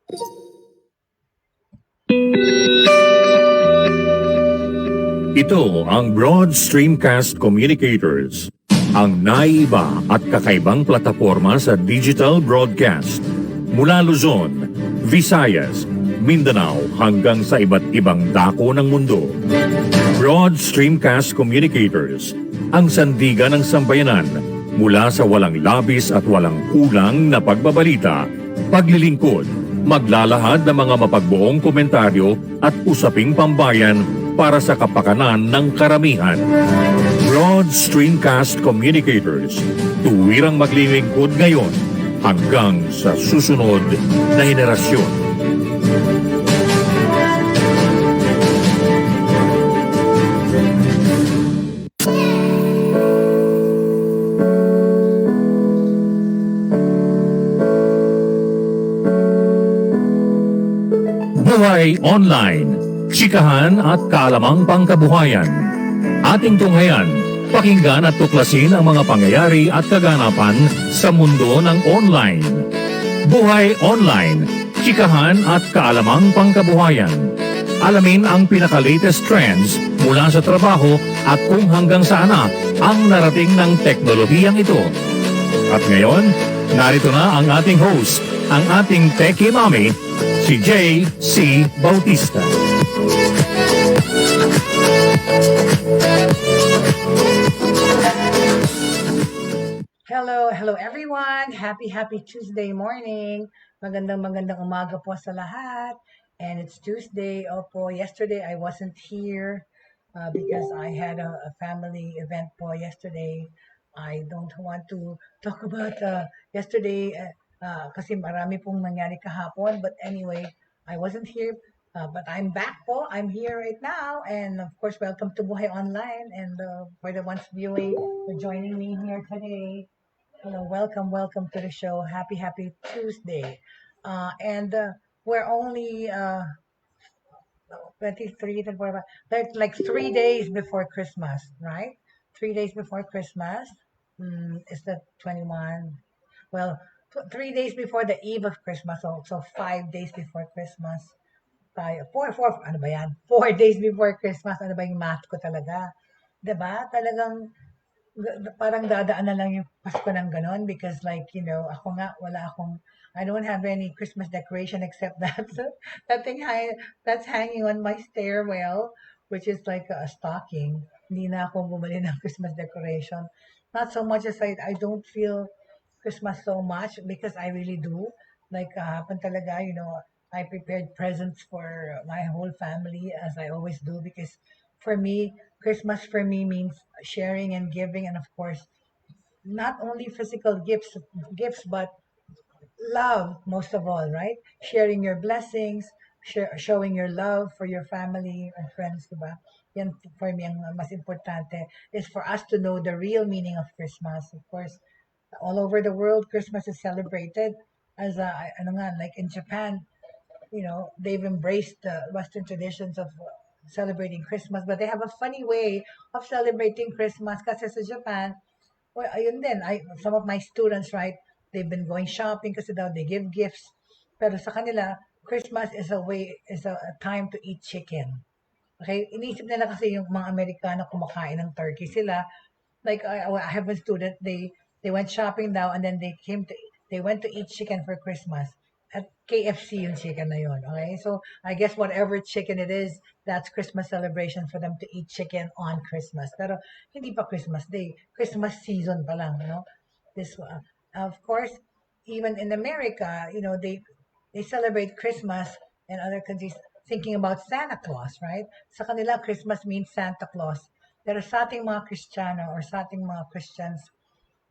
Ito ang Broad Stream Cast Communicators, ang naiiba at kakaibang plataporma sa digital broadcast. Mula Luzon, Visayas, Mindanao hanggang sa iba't ibang dako ng mundo. Broad Stream Cast Communicators, ang sandigan ng sambayanan mula sa walang labis at walang kulang na pagbabalita, paglilingkod, maglalahad ng mga mapagbuong komentaryo at usaping pambayan para sa kapakanan ng karamihan. Broad Stream Cast Communicators, tuwirang maglilingkod ngayon hanggang sa susunod na henerasyon. Buhay Online, Chikahan at kaalamang pangkabuhayan. Ating tunghayan, pakinggan at tuklasin ang mga pangyayari at kaganapan sa mundo ng online. Buhay Online, Chikahan at kaalamang pangkabuhayan. Alamin ang pinaka-latest trends mula sa trabaho at kung hanggang saan na ang narating ng teknolohiyang ito. At ngayon, narito na ang ating host, ang ating Techiemommy, si Jaye C. Bautista. Hello everyone. Happy Tuesday morning. Magandang umaga po sa lahat. And it's Tuesday. Opo, yesterday I wasn't here because I had a family event po yesterday. I don't want to talk about yesterday kasi marami pong nangyari kahapon. But anyway, I wasn't here. But I'm back po. I'm here right now. And of course, welcome to Buhay Online. And for the ones viewing, for joining me here today. Hello, welcome to the show. Happy Tuesday. And we're only 23, 24, like 3 days before Christmas, right? 3 days before Christmas. Is that 21? Well, 3 days before the eve of Christmas. So 5 days before Christmas. 4, ano ba yan? 4 days before Christmas. Ano ba yung math ko talaga? Diba? Talagang parang dadaan na lang yung Pasko ng ganon because like, you know, ako nga, I don't have any Christmas decoration except that thing that's hanging on my stairwell, which is like a stocking. Hindi na ako bumili ng Christmas decoration. Not so much as I don't feel Christmas so much because I really do. Like kahapon talaga, you know, I prepared presents for my whole family as I always do because for me, Christmas for me means sharing and giving, and of course, not only physical gifts, but love most of all, right? Sharing your blessings, showing your love for your family and friends, diba? Yan for me ang mas importante is for us to know the real meaning of Christmas. Of course, all over the world, Christmas is celebrated as like in Japan, you know, they've embraced the Western traditions of celebrating Christmas, but they have a funny way of celebrating Christmas kasi sa Japan, well, ayun din, some of my students, right, they've been going shopping kasi daw they give gifts, pero sa kanila, Christmas is a time to eat chicken. Okay, inisip nila kasi yung mga Amerikano kumakain ng turkey sila. Like I have a student, they went shopping daw and then they went to eat chicken for Christmas. At KFC yung chicken na yun, okay? So, I guess whatever chicken it is, that's Christmas celebration for them to eat chicken on Christmas. Pero, hindi pa Christmas Day. Christmas season pa lang, you know? Of course, even in America, you know, they celebrate Christmas in other countries thinking about Santa Claus, right? Sa kanila, Christmas means Santa Claus. Pero sa ating mga Kristiyano or sa ating mga Christians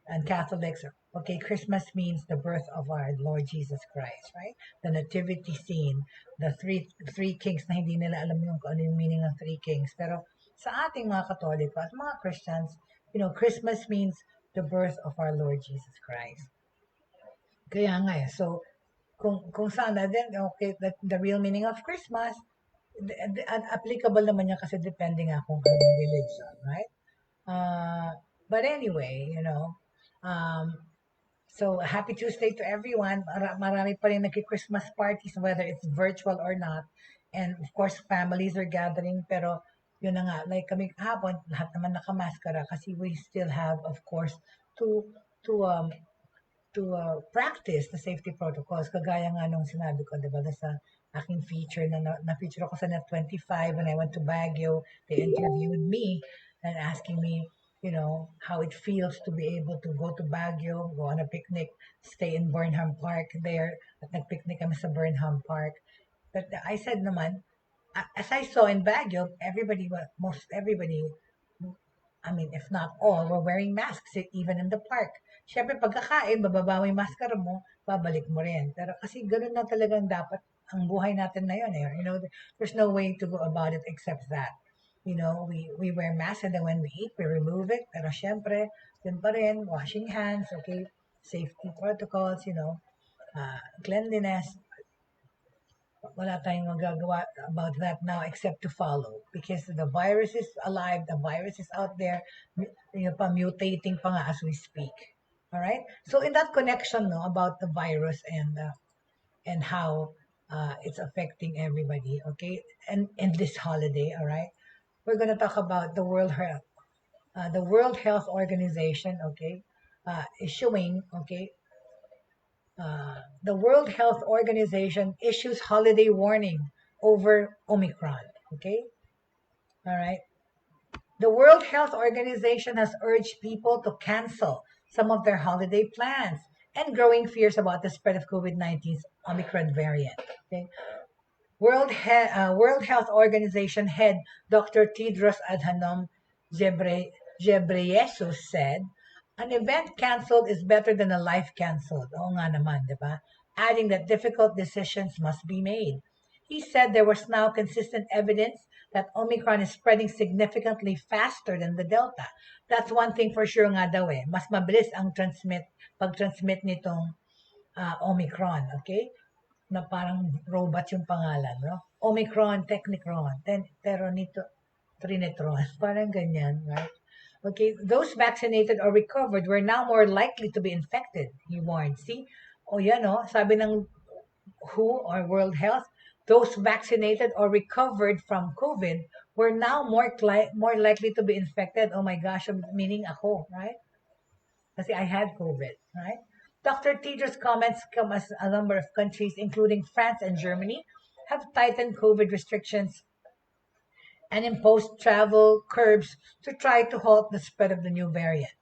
and Catholics, okay, Christmas means the birth of our Lord Jesus Christ, right? The nativity scene, the three kings na hindi nila alam yung ano yung meaning ng three kings. Pero sa ating mga Katoliko at mga Christians, you know, Christmas means the birth of our Lord Jesus Christ. Kaya nga so kung sana din, okay, the real meaning of Christmas, applicable naman yan kasi depending nga kung anong religion, right? But anyway, you know, So, happy Tuesday to everyone. Marami pa rin nagki-Christmas parties, whether it's virtual or not. And of course, families are gathering. Pero, yun na nga, like kami kahapon, lahat naman nakamaskara kasi we still have, of course, to to um practice the safety protocols. Kagaya nga nung sinabi ko, di ba, sa aking feature na-feature ako sa Net 25 when I went to Baguio. They interviewed me and asking me, how it feels to be able to go to Baguio, go on a picnic, stay in Burnham Park there. At nag-picnic kami sa Burnham Park. But I said naman, as I saw in Baguio, most everybody, I mean, if not all, were wearing masks even in the park. Siyempre, pagkakain, bababa mo yung maskara mo, babalik mo rin. Pero kasi ganun na talagang dapat ang buhay natin na yun. Eh. There's no way to go about it except that. We wear masks and then when we eat, we remove it. Pero siyempre, yun pa rin, washing hands, okay, safety protocols, cleanliness. Wala tayong magagawa about that now except to follow because the virus is alive, the virus is out there, mutating pa nga as we speak. All right? So in that connection about the virus and how it's affecting everybody, okay? And in this holiday, all right? We're going to talk about the World Health. The World Health Organization, okay, issuing, okay, the World Health Organization issues holiday warning over Omicron. Okay? All right. The World Health Organization has urged people to cancel some of their holiday plans and growing fears about the spread of COVID-19's Omicron variant. Okay? World Health Organization head Dr. Tedros Adhanom Ghebreyesus said, an event canceled is better than a life canceled. Oo nga naman, di ba? Adding that difficult decisions must be made. He said there was now consistent evidence that Omicron is spreading significantly faster than the Delta. That's one thing for sure nga daw eh. Mas mabilis ang pag-transmit nitong Omicron, okay? Na parang robot yung pangalan, no? Omicron, Technicron, Trinitron, parang ganyan, right? Okay, those vaccinated or recovered were now more likely to be infected, he warned. See? Yan sabi ng WHO or World Health, those vaccinated or recovered from COVID were now more likely to be infected. Oh my gosh, meaning ako, right? Kasi I had COVID, right? Dr. Tedros' comments come as a number of countries, including France and Germany, have tightened COVID restrictions and imposed travel curbs to try to halt the spread of the new variant.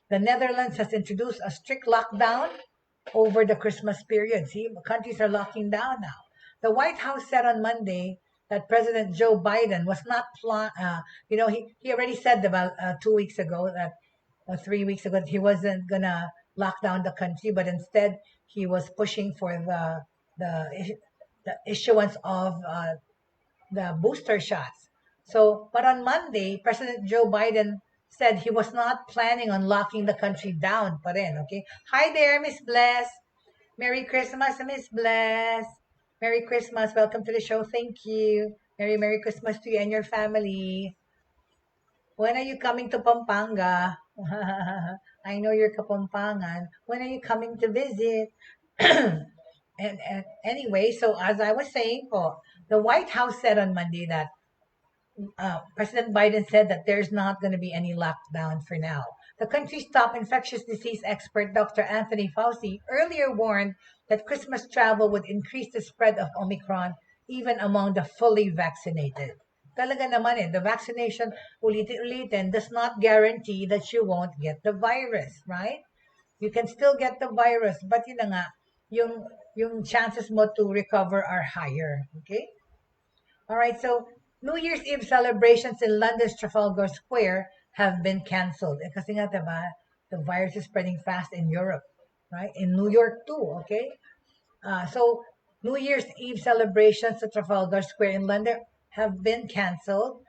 The Netherlands has introduced a strict lockdown over the Christmas period. See, countries are locking down now. The White House said on Monday that President Joe Biden was not he already said about 2 weeks ago that 3 weeks ago that he wasn't gonna lock down the country, but instead he was pushing for the issuance of the booster shots. So, but on Monday, President Joe Biden said he was not planning on locking the country down pa rin, okay? Hi there, Miss Bless. Merry Christmas, Miss Bless. Merry Christmas. Welcome to the show. Thank you. Merry Christmas to you and your family. When are you coming to Pampanga? I know you're Kapampangan. When are you coming to visit? and anyway, so as I was saying the White House said on Monday that President Biden said that there's not going to be any lockdown for now. The country's top infectious disease expert, Dr. Anthony Fauci, earlier warned that Christmas travel would increase the spread of Omicron even among the fully vaccinated. Talaga naman the vaccination, ulitin, does not guarantee that you won't get the virus, right? You can still get the virus, but yun na nga, yung chances mo to recover are higher, okay? All right, so New Year's Eve celebrations in London's Trafalgar Square have been canceled. Kasi nga, diba, the virus is spreading fast in Europe, right? In New York too, okay? So New Year's Eve celebrations at Trafalgar Square in London have been canceled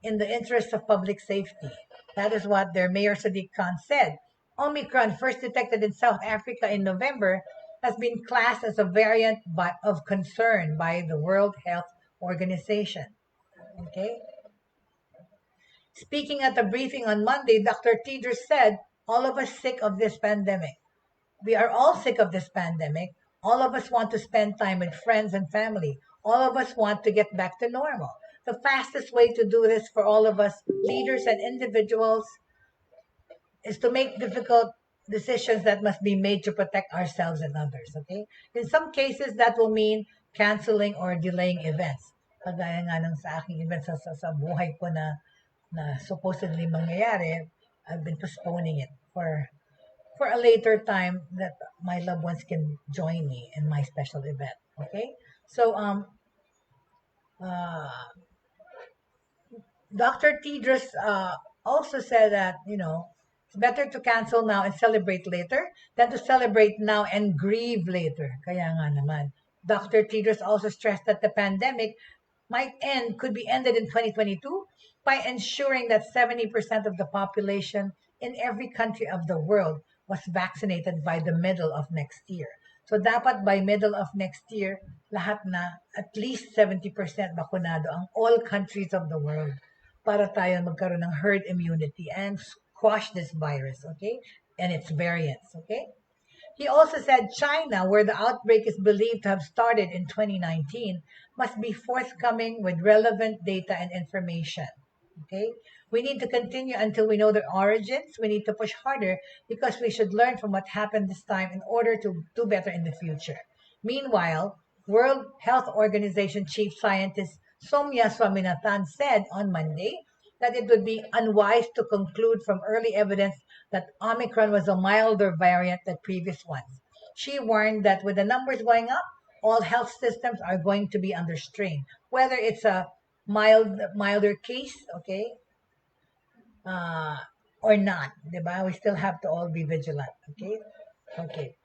in the interest of public safety. That is what their Mayor Sadiq Khan said. Omicron, first detected in South Africa in November, has been classed as a variant of concern by the World Health Organization. Okay. Speaking at a briefing on Monday, Dr. Tedros said, all of us sick of this pandemic. we are all sick of this pandemic. All of us want to spend time with friends and family. All of us want to get back to normal. The fastest way to do this for all of us, leaders and individuals, is to make difficult decisions that must be made to protect ourselves and others, okay? In some cases, that will mean canceling or delaying events. Kagaya nga ng sa aking event sa buhay ko na supposedly mangyayari, I've been postponing it for a later time that my loved ones can join me in my special event, okay? So, Dr. Tedros also said that, it's better to cancel now and celebrate later than to celebrate now and grieve later. Kaya nga naman. Dr. Tedros also stressed that the pandemic could be ended in 2022 by ensuring that 70% of the population in every country of the world was vaccinated by the middle of next year. So dapat by middle of next year, lahat na at least 70% bakunado ang all countries of the world para tayo magkaroon ng herd immunity and squash this virus, okay? And its variants, okay? He also said China, where the outbreak is believed to have started in 2019, must be forthcoming with relevant data and information. Okay? We need to continue until we know their origins. We need to push harder because we should learn from what happened this time in order to do better in the future. Meanwhile, World Health Organization Chief Scientist Soumya Swaminathan said on Monday that it would be unwise to conclude from early evidence that Omicron was a milder variant than previous ones. She warned that with the numbers going up, all health systems are going to be under strain, whether it's a milder case, okay, or not, diba? We still have to all be vigilant, okay? Okay.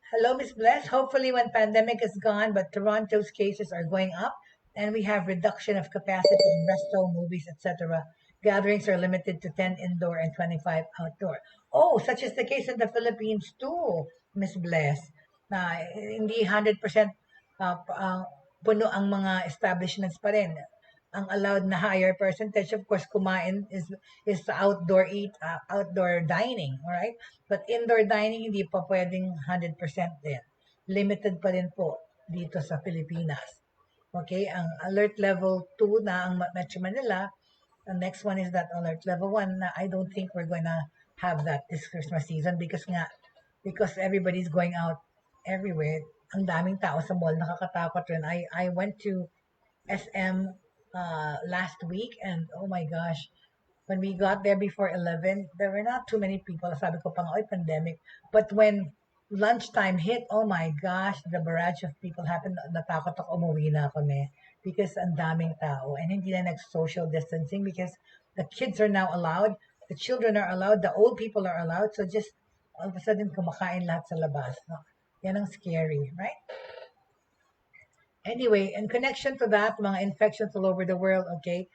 Hello, Miss Bless. Hopefully when pandemic is gone, but Toronto's cases are going up and we have reduction of capacity in resto, movies, etc. Gatherings are limited to 10 indoor and 25 outdoor. Oh, such is the case in the Philippines too, Miss Bless. Na hindi 100% puno ang mga establishments pa rin. Ang allowed na higher percentage, of course, kumain is outdoor dining, all right? But indoor dining, hindi pa pwedeng 100% din. Limited pa rin po dito sa Pilipinas. Okay, ang alert level 2 na ang Metro Manila. The next one is that alert level 1 na I don't think we're going to have that this Christmas season because everybody's going out everywhere. Ang daming tao sa mall, nakakatakot rin. I went to SM last week and oh my gosh, when we got there before 11, there were not too many people. Sabi ko pang, pandemic. But when lunchtime hit, oh my gosh, the barrage of people happened. Natakot ako, umuwi na kami because ang daming tao and hindi na nag-social distancing because the kids are now allowed, the children are allowed, the old people are allowed. So just all of a sudden, kumakain lahat sa labas. No? Yan ang scary, right? Anyway, in connection to that, mga infections all over the world, okay,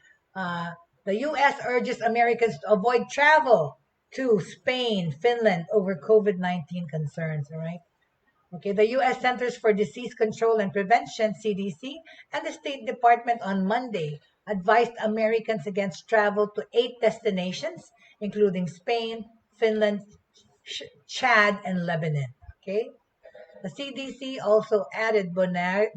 the U.S. urges Americans to avoid travel to Spain, Finland over COVID-19 concerns, all right? Okay, the U.S. Centers for Disease Control and Prevention, CDC, and the State Department on Monday advised Americans against travel to 8 destinations, including Spain, Finland, Chad, and Lebanon, okay? The CDC also added Bonaire,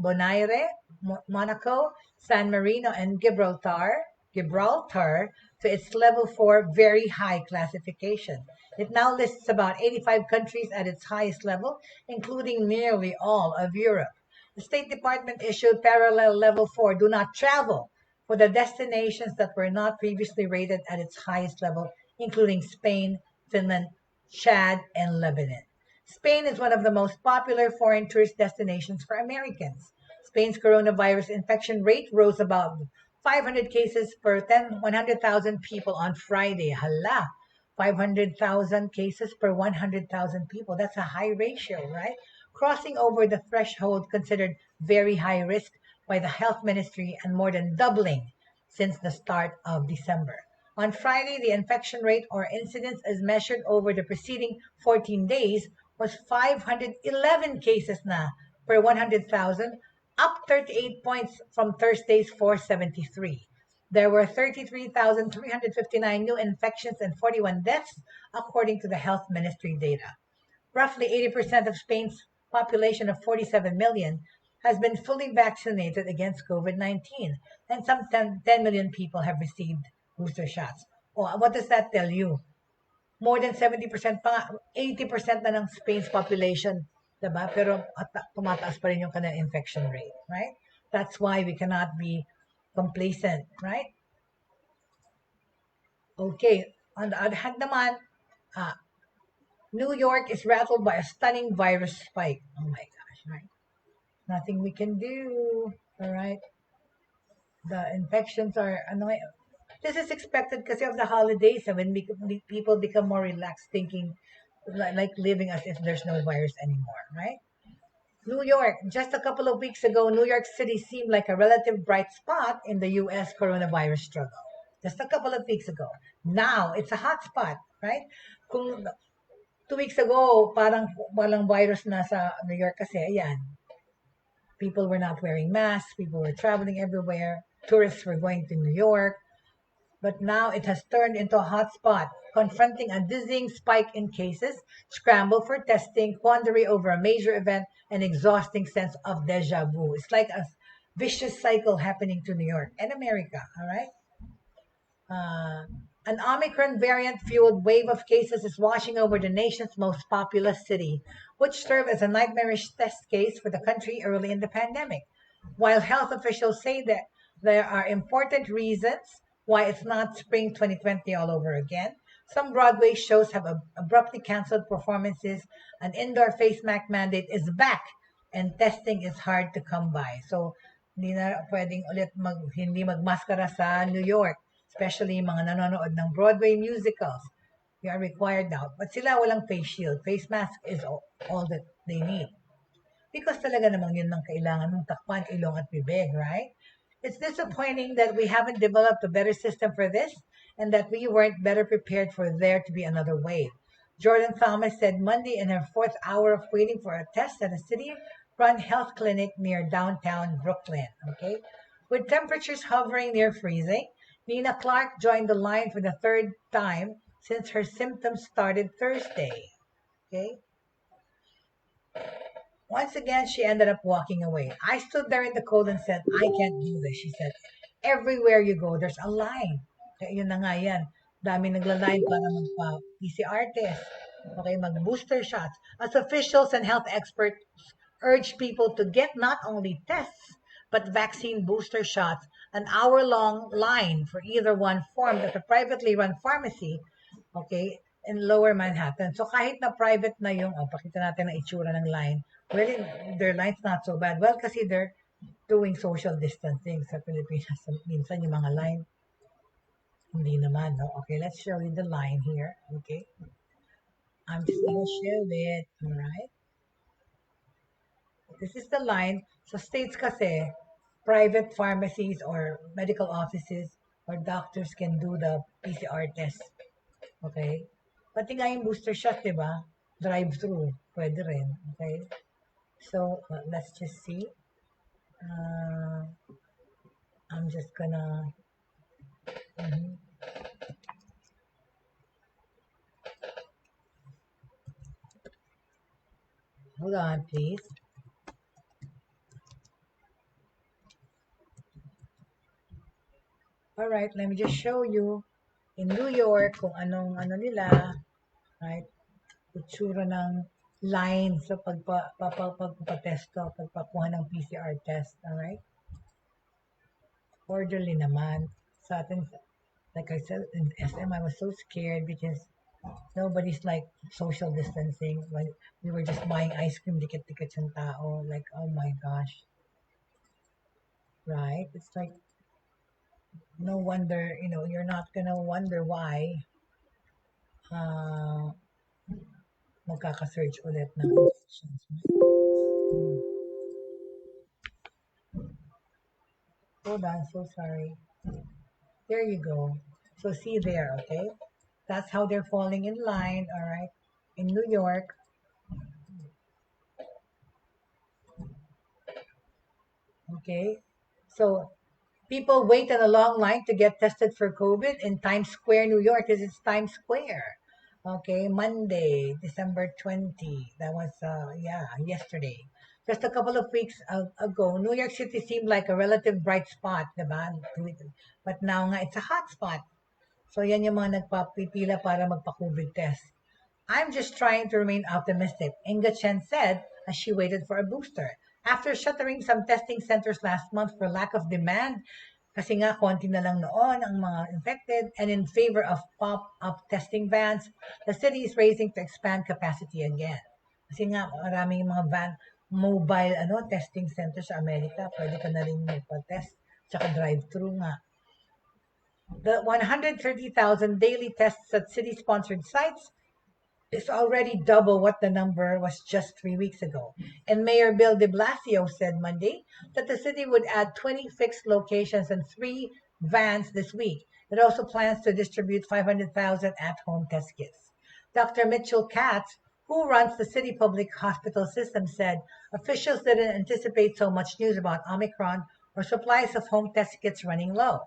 Monaco, San Marino, and Gibraltar to its level 4 very high classification. It now lists about 85 countries at its highest level, including nearly all of Europe. The State Department issued parallel level 4 do not travel for the destinations that were not previously rated at its highest level, including Spain, Finland, Chad, and Lebanon. Spain is one of the most popular foreign tourist destinations for Americans. Spain's coronavirus infection rate rose above 500 cases per 100,000 people on Friday. Hala, 500,000 cases per 100,000 people. That's a high ratio, right? Crossing over the threshold considered very high risk by the health ministry and more than doubling since the start of December. On Friday, the infection rate or incidence as measured over the preceding 14 days was 511 cases na per 100,000, up 38 points from Thursday's 473. There were 33,359 new infections and 41 deaths, according to the health ministry data. roughly 80% of Spain's population of 47 million has been fully vaccinated against COVID-19, and some 10 million people have received booster shots. Oh, what does that tell you? More than 70% pa, 80% na ng Spain's population, diba? Pero tumataas pa rin yung kanilang infection rate, right? That's why we cannot be complacent, right? Okay, on the other hand naman, New York is rattled by a stunning virus spike. Oh my gosh, right? Nothing we can do, all right? The infections are annoying. This is expected because of the holidays and when people become more relaxed, thinking like living as if there's no virus anymore, right? New York, just a couple of weeks ago, New York City seemed like a relative bright spot in the U.S. coronavirus struggle. Just a couple of weeks ago. Now, it's a hot spot, right? Kung 2 weeks ago, parang walang virus na sa New York kasi, ayan. People were not wearing masks, people were traveling everywhere, tourists were going to New York, but now it has turned into a hotspot, confronting a dizzying spike in cases, scramble for testing, quandary over a major event, and exhausting sense of deja vu. It's like a vicious cycle happening to New York and America, all right? An Omicron variant-fueled wave of cases is washing over the nation's most populous city, which served as a nightmarish test case for the country early in the pandemic. While health officials say that there are important reasons why it's not spring 2020 all over again, some Broadway shows have abruptly canceled performances, an indoor face mask mandate is back, and testing is hard to come by. So, hindi na pwedeng ulit hindi magmaskara sa New York, especially mga nanonood ng Broadway musicals. They are required now. But sila walang face shield. Face mask is all that they need. Because talaga namang yun ang kailangan mong takpan, ilong at bibig, right? It's disappointing that we haven't developed a better system for this and that we weren't better prepared for there to be another wave. Jordan Thomas said Monday in her 4th hour of waiting for a test at a city-run health clinic near downtown Brooklyn. Okay, with temperatures hovering near freezing, Nina Clark joined the line for the 3rd time since her symptoms started Thursday. Okay. Once again, she ended up walking away. I stood there in the cold and said, I can't do this. She said, everywhere you go, there's a line. Kaya yun na nga yan. Dami nagla-line para magpa-PCR test. Okay, mag-booster shots. As officials and health experts urge people to get not only tests, but vaccine booster shots, an hour-long line for either one formed at a privately run pharmacy, okay, in Lower Manhattan. So kahit na private na yung, pakita natin ang itsura ng line. Well, their line's not so bad. Well, kasi they're doing social distancing sa Pilipinas. Minsan yung mga line, hindi naman, no? Okay, let's show you the line here. Okay. I'm just gonna show it. All right. This is the line. So states kasi, private pharmacies or medical offices or doctors can do the PCR test. Okay? Pati nga yung booster shot, di ba? Drive-through. Pwede rin. Okay? So, let's just see. I'm just gonna... Hold on, please. Alright, let me just show you in New York kung anong ano nila, right? Itsura ng line sa pagpapatesto, pagpakuha ng PCR test, alright? Orderly naman. Sa atin, like I said, in SM, I was so scared because nobody's like social distancing. When we were just buying ice cream, dikit-dikit yung tao. Like, oh my gosh. Right? It's like, no wonder, you're not gonna wonder why magkaka-surge ulit ng infections. Hold on, so sorry. There you go. So see there, okay? That's how they're falling in line, all right? In New York. Okay? So people wait in a long line to get tested for COVID in Times Square, New York. This is Times Square. Okay, Monday, December 20. That was, yesterday. Just a couple of weeks ago, New York City seemed like a relative bright spot, diba? But now nga, it's a hot spot. So yan yung mga nagpapipila para magpa-COVID test. I'm just trying to remain optimistic, Inga Chen said as she waited for a booster. After shuttering some testing centers last month for lack of demand, kasi nga konti na lang noon ang mga infected, and in favor of pop-up testing vans, the city is racing to expand capacity again. Kasi nga maraming mga mobile testing centers sa Amerika, pwede ka na rin magpa-test, tsaka drive-thru nga. The 130,000 daily tests at city-sponsored sites is already double what the number was just 3 weeks ago. And Mayor Bill de Blasio said Monday that the city would add 20 fixed locations and 3 vans this week. It also plans to distribute 500,000 at-home test kits. Dr. Mitchell Katz, who runs the city public hospital system, said officials didn't anticipate so much news about Omicron or supplies of home test kits running low.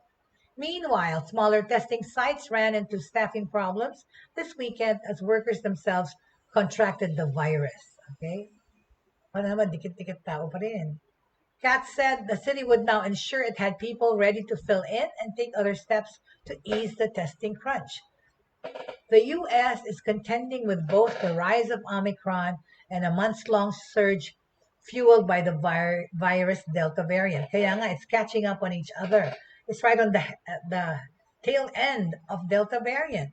Meanwhile, smaller testing sites ran into staffing problems this weekend as workers themselves contracted the virus. Okay? Paano naman, dikit-dikit tao pa rin. Katz said the city would now ensure it had people ready to fill in and take other steps to ease the testing crunch. The U.S. is contending with both the rise of Omicron and a months-long surge fueled by the virus Delta variant. Kaya nga, it's catching up on each other. It's right on the tail end of Delta variant.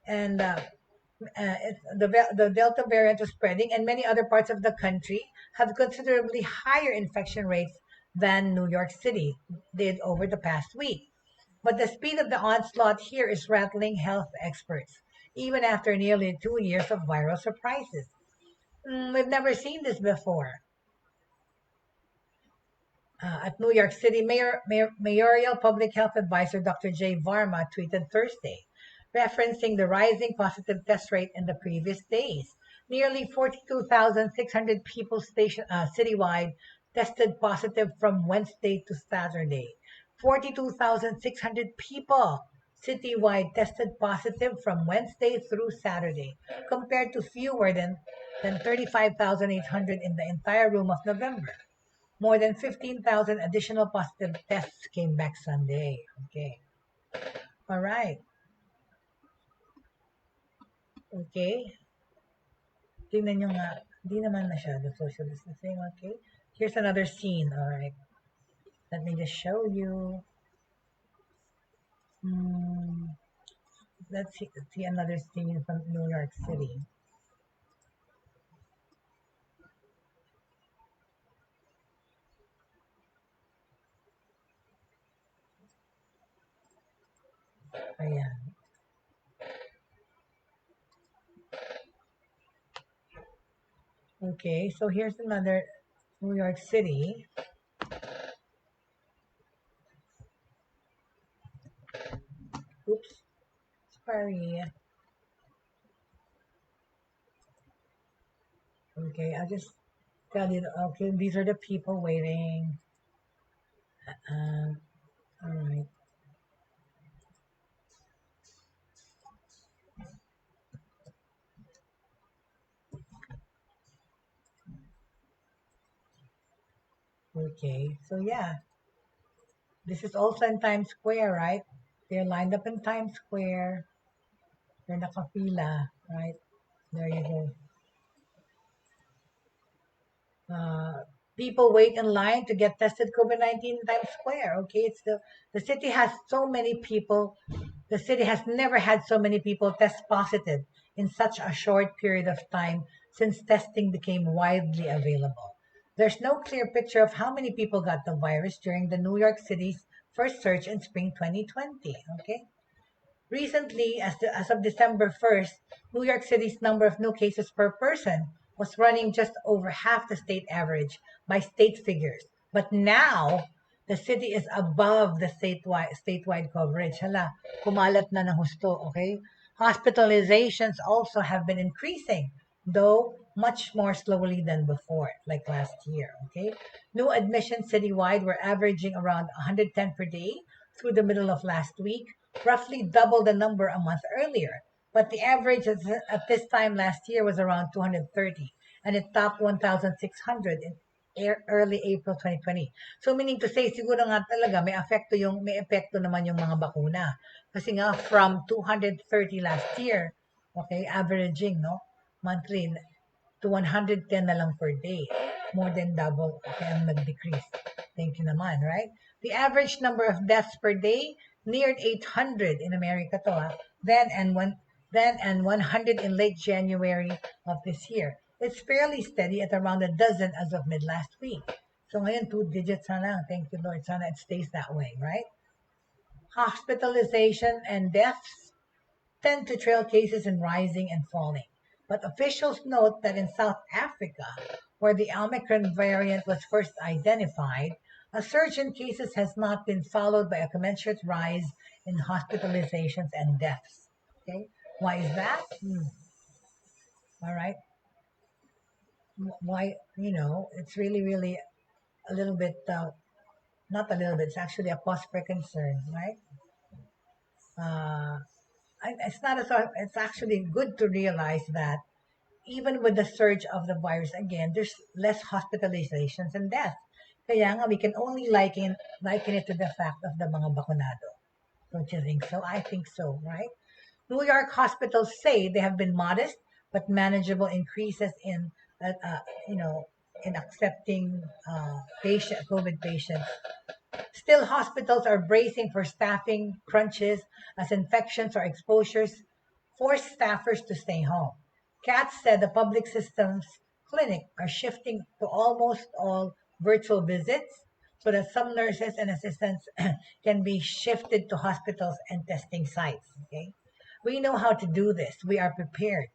And the Delta variant is spreading, and many other parts of the country have considerably higher infection rates than New York City did over the past week. But the speed of the onslaught here is rattling health experts, even after nearly 2 years of viral surprises. We've never seen this before. At New York City, Mayoral Public Health Advisor Dr. Jay Varma tweeted Thursday, referencing the rising positive test rate in the previous days. Nearly 42,600 people citywide tested positive from Wednesday to Saturday. 42,600 people citywide tested positive from Wednesday through Saturday, compared to fewer than 35,800 in the entire room of November. More than 15,000 additional positive tests came back Sunday. Okay. All right. Okay. Tingnan nyo nga. Hindi naman masyado social distancing. Okay. Here's another scene. All right. Let me just show you. Let's see another scene from New York City. Ayan. Okay, so here's another New York City. Oops, sorry. Okay, I'll just tell you, okay, these are the people waiting. All right. Okay, so yeah, this is also in Times Square, right? They're lined up in Times Square. They're nakapila, right? There you go. People wait in line to get tested COVID-19 in Times Square. Okay, it's the city has so many people. The city has never had so many people test positive in such a short period of time since testing became widely available. There's no clear picture of how many people got the virus during the New York City's first surge in spring 2020. Okay. Recently, as of December 1st, New York City's number of new cases per person was running just over half the state average by state figures. But now, the city is above the statewide coverage. Hala, kumalat na ng husto, okay? Hospitalizations also have been increasing, though much more slowly than before, like last year, okay? New admissions citywide were averaging around 110 per day through the middle of last week, roughly double the number a month earlier. But the average at this time last year was around 230, and it topped 1,600 in early April 2020. So meaning to say, siguro nga talaga may epekto naman yung mga bakuna. Kasi nga from 230 last year, okay, averaging, no, monthly to 110 na lang per day. More than double, okay, ang nag-decrease. Thank you naman, right? The average number of deaths per day neared 800 in America to, then and 100 in late January of this year. It's fairly steady at around a dozen as of mid last week. So ngayon, 2 digits na lang. Thank you, Lord. Sana it stays that way, right? Hospitalization and deaths tend to trail cases in rising and falling. But officials note that in South Africa, where the Omicron variant was first identified, a surge in cases has not been followed by a commensurate rise in hospitalizations and deaths. Okay, why is that? All right, why? It's really, really a little bit, not a little bit. It's actually a cause for concern, right? It's not as it's actually good to realize that even with the surge of the virus again, there's less hospitalizations and deaths. Kaya nga, we can only liken it to the fact of the mga bakunado. Don't you think so? I think so, right? New York hospitals say they have been modest but manageable increases in, in accepting COVID patients. Still, hospitals are bracing for staffing crunches as infections or exposures force staffers to stay home. Katz said the public systems clinic are shifting to almost all virtual visits so that some nurses and assistants can be shifted to hospitals and testing sites. Okay, we know how to do this. We are prepared.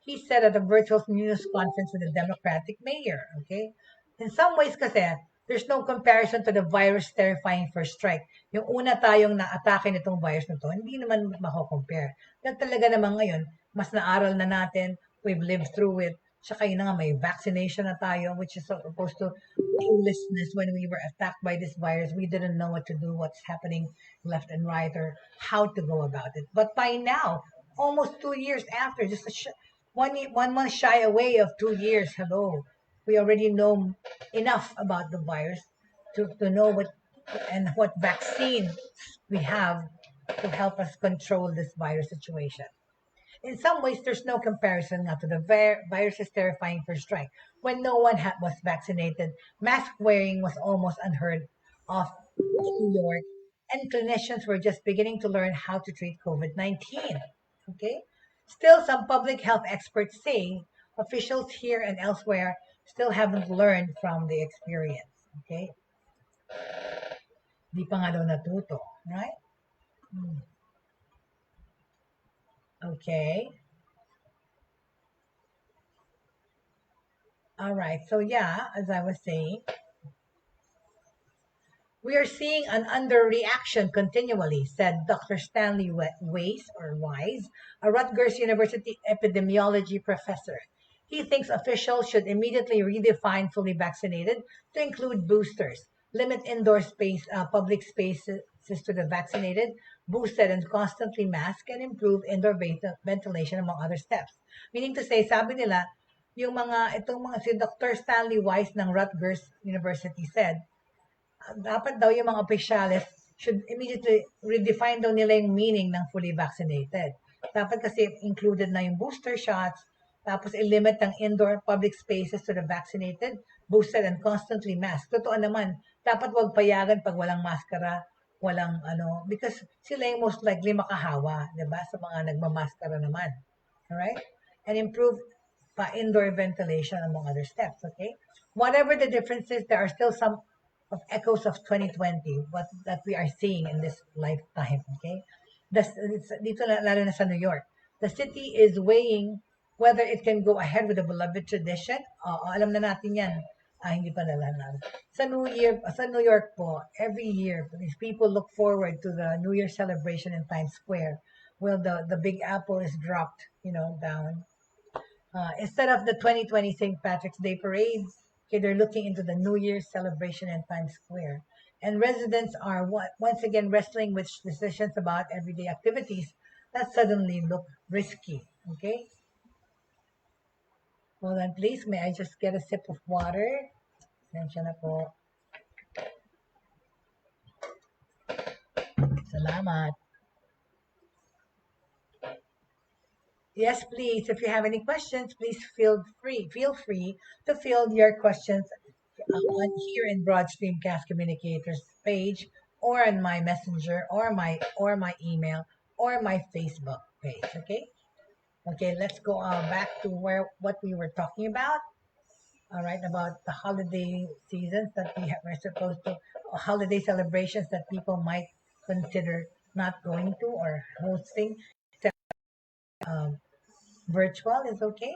He said at a virtual news conference with a Democratic mayor. Okay, in some ways, kasi there's no comparison to the virus terrifying first strike. Yung una tayong na-atake nitong virus na to, hindi naman mako-compare. Dahil talaga naman ngayon, mas naaral na natin, we've lived through it. Tsaka yun na nga, may vaccination na tayo, which is opposed to cluelessness when we were attacked by this virus. We didn't know what to do, what's happening left and right, or how to go about it. But by now, almost 2 years after, just 1 month shy away of 2 years, hello, we already know enough about the virus to know what vaccine we have to help us control this virus situation. In some ways, there's no comparison to the virus's terrifying first strike. When no one was vaccinated, mask wearing was almost unheard of in New York, and clinicians were just beginning to learn how to treat COVID-19. Okay? Still, some public health experts say officials here and elsewhere still haven't learned from the experience. Okay? Di pa nga daw natuto, right? Okay. All right. So yeah, as I was saying, we are seeing an underreaction continually, said Dr. Stanley Wise, a Rutgers University epidemiology professor. He thinks officials should immediately redefine fully vaccinated to include boosters, limit indoor space, public spaces to the vaccinated, boosted, and constantly mask, and improve indoor ventilation, among other steps. Meaning to say, sabi nila, si Dr. Stanley Wise ng Rutgers University said, dapat daw yung mga opisyalis should immediately redefine daw nila yung meaning ng fully vaccinated. Dapat kasi included na yung booster shots, tapos i-limit ang indoor public spaces to the vaccinated, boosted, and constantly masked. Totoo naman, dapat wag payagan pag walang maskara, walang because sila yung most likely makahawa, diba? Sa mga nagmamaskara naman. Alright? And improve indoor ventilation, among other steps, okay? Whatever the differences, there are still some of echoes of 2020, what that we are seeing in this lifetime, okay? Dito lalo na sa New York. The city is weighing whether it can go ahead with the beloved tradition. Alam na natin yan. Hindi pa nalaman. Sa New York po, every year, these people look forward to the New Year celebration in Times Square. Well, the Big Apple is dropped, down. Instead of the 2020 St. Patrick's Day parade, okay, they're looking into the New Year's celebration in Times Square. And residents are once again wrestling with decisions about everyday activities that suddenly look risky. Okay? Hold on, please. May I just get a sip of water? Tensya na po. Salamat. Yes, please. If you have any questions, please feel free to field your questions on here in Broad Stream Cast Communicators page, or on my messenger, or my email, or my Facebook page. Okay. Okay. Let's go back to what we were talking about. All right, about the holiday seasons that we're supposed to, holiday celebrations that people might consider not going to or hosting. Um, Virtual is okay.